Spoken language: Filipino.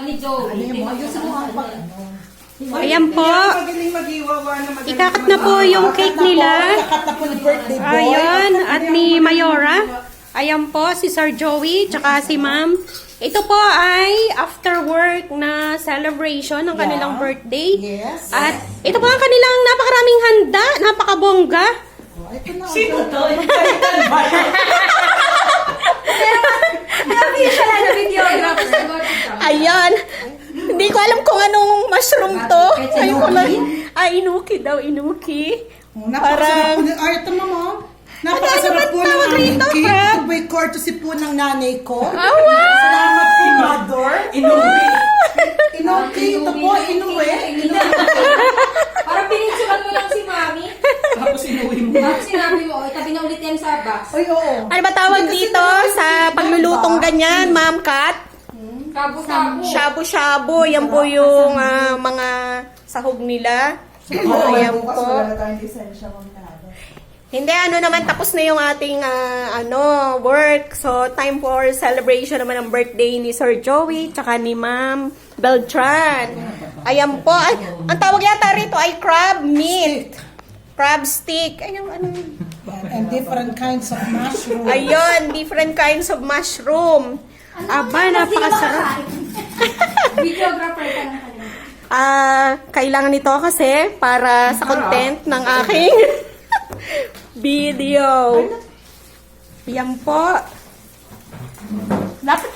ni Joey. Ayan po. Magaling mag-iwawa na magaling. Ikakat na po yung cake nila. Ikakat na po ni birthday boy. Ayun, at ni Mayora. Ayan po, si Sir Joey, tsaka si Ma'am. Ito po ay after work na celebration ng kanilang birthday. Yes. At ito po ang kanilang napakaraming handa, napakabongga. Sino to? Ayan. Hindi ko alam kung anong mushroom to. Ayun ko lang. Inuki daw, inuki. Napakasarap po. Ay, ito mo. Napakasarap po ng tawag aming rito, cake. Crab? Ito po'y courtesy po ng nanay ko. Oh, wow! Salamat po, Mother. Inuwi. Inuwi. Ito po, inuwi. Parang pininsukan mo lang si Mami. Tapos inuwi mo. Tapos sinabi mo, itabi na ulit yan sa box. Ay, oo. Ano ba tawag dito sa paglulutong ganyan, Ma'am Kat? Kabu-kabu. Shabu-shabu. Yan po yung mga sahog nila. Ayan po. Hindi, naman, tapos na yung ating work. So, time for celebration naman ng birthday ni Sir Joey, tsaka ni Ma'am Beltran. Ayan po. Ay, ang tawag yata rito ay crab meat. Crab stick. Ayun, And different kinds of mushroom. Ayun, different kinds of mushroom. Aba, napakasarap. Videographer ka lang kanina. Kailangan nito kasi para sa content ng aking video. Yan po. Dapat